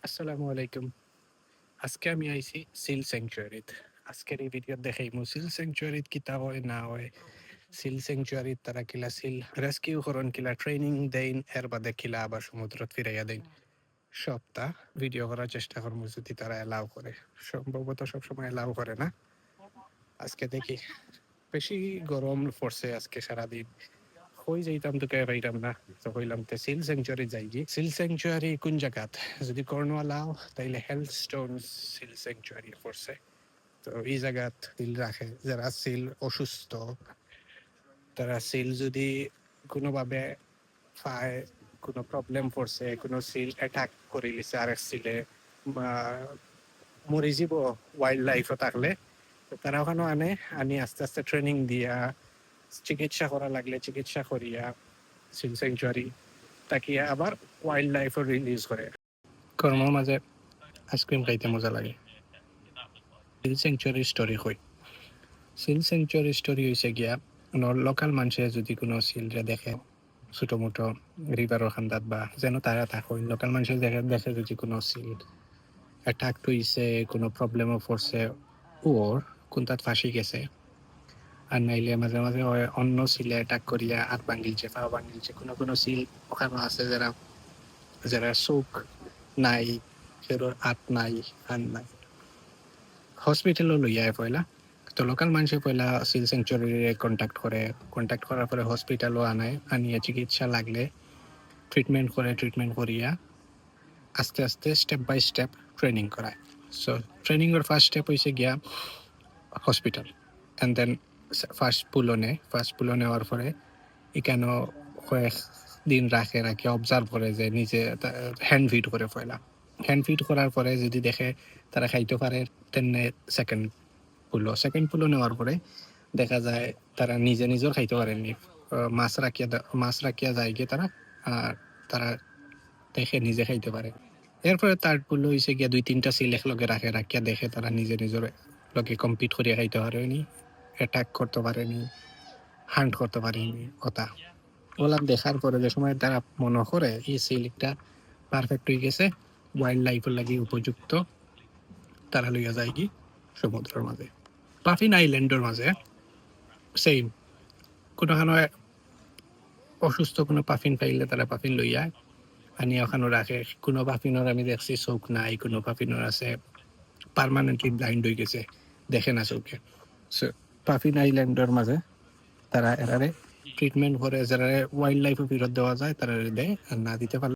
আসসালামু আলাইকুম। আজকে আমি আইছি সিল স্যাংচুয়ারিত। আজকের এই ভিডিওত দেখাইমু সিল স্যাংচুয়ারিত কিতা হয় না হয়। সিল স্যাংচুয়ারিত তারা কিলা সিল রেস্কিউ করন, কিলা ট্রেনিং দেইন, এর বাদে কিলা আবার সমুদ্রত ফিরাইয়া দেন। সবটা ভিডিও করার চেষ্টা করবো যদি তারা এলাও করে। সম্ভবত সবসময় এলাও করে না। আজকে দেখি। বেশি গরম পড়ছে আজকে সারাদিন। কই যাইতাম তোকে পাইতাম না। তো কইলাম তে সিল স্যাংচুয়ারি যাইগি। সিল স্যাংচুয়ারি কোন জায়গাত? যদি কর্নওয়ালা হও তাইলে হেলস্টোন সিল স্যাংচুয়ারি পড়ছে। তো এই জায়গাত সিল রাখে যারা সিল অসুস্থ, তারা সিল যদি কোনোভাবে পায়, কোনো প্রবলেম পড়ছে, কোনো সিল অ্যাটাক করে লিছে আরেক সিলে বা মরে যাব ওয়াইল্ড লাইফও থাকলে, তো তারা ওখানে আনি আস্তে আস্তে ট্রেনিং দিয়া চিকিৎসা করা লাগলে চিকিৎসা করিয়া সিল স্যাংচুয়ারি তাকিয়ে আবার ওয়াইল্ড লাইফও রিলিজ করে। কর্মর মাঝে আইসক্রিম খাইতে মজা লাগে। সিল স্যাংচুয়ারি স্টোরি কই। সিল স্যাংচুয়ারি স্টোরি হয়েছে গিয়া লোকাল মানুষে যদি কোনো সিলরে দেখে ছোটো মোটো রিভারের খান্দাত বা যেন তারা থাকুন, লোকাল মানুষের দেখে দেখে যদি কোনো সিল অ্যাটাক হইছে, কোনো প্রবলেমও পড়ছে, ওর কোন তাত ফাঁসি গেছে, আর নাইলে মাঝে মাঝে অন্য সিলে অ্যাটাক করিয়া হাত ভাঙিলছে, পা ভাঙিলছে। কোনো কোনো সিল ওখানে আছে যারা যারা চোখ নাই, ফেরোর হাত নাই, কান নাই, হসপিটালও লইয়া পয়লা। তো লোকাল মানুষে পয়লা সিল স্যাংচুয়ারি কন্ট্যাক্ট করে, কন্ট্যাক্ট করার পরে হসপিটালও আনায়, আনিয়ে চিকিৎসা লাগলে ট্রিটমেন্ট করে, ট্রিটমেন্ট করিয়া আস্তে আস্তে স্টেপ বাই স্টেপ ট্রেনিং করায়। সো ট্রেনিংয়ের ফার্স্ট স্টেপ হয়েছে গিয়া হসপিটাল, অ্যান্ড দেন ফার্স্ট পুলো নেওয়ার পরে এখানেও কয়েক দিন রাখে অবজার্ভ করে যে নিজে হ্যান্ড ফিড করে পয়লা। হ্যান্ড ফিড করার পরে যদি দেখে তারা খাইতে পারে, তেমনি সেকেন্ড পুলো নেওয়ার পরে দেখা যায় তারা নিজে নিজেও খাইতে পারেননি। মাছ রাখিয়া যায় গিয়ে তারা, আর তারা দেখে নিজে খাইতে পারে। এরপরে থার্ড পুলো হয়েছে গিয়া 2-3টা সিল একলগে রাখিয়া দেখে তারা নিজে নিজের লগে কম্পিট করিয়া খাইতে পারেনি, অ্যাটাক করতে পারেনি, হান্ট করতে পারেনি কথা। ওলা দেখার পরে যে সময় তারা মনে করে এই সিলটা পারফেক্ট হয়ে গেছে, ওয়াইল্ড লাইফের লাগি উপযুক্ত, তারা লইয়া যায় কি সমুদ্রের মাঝে, পাফিন আইল্যান্ডের মাঝে। সেম কোনোখানে অসুস্থ কোনো পাফিন পাইলে তারা পাফিন লইয়া আনি ওখানে রাখে। কোনো পাফিনের আমি দেখছি চোখ নাই, কোনো পাফিনের আছে পার্মানেন্টলি ব্লাইন্ড হয়ে গেছে, দেখে না চোখে। সো পাফিন আইল্যান্ডের মাঝে তারা এরারে ট্রিটমেন্ট করে, যারা ওয়াইল্ড লাইফে ফেরত দেওয়া যায় তারা দেয়, আর না দিতে পারলে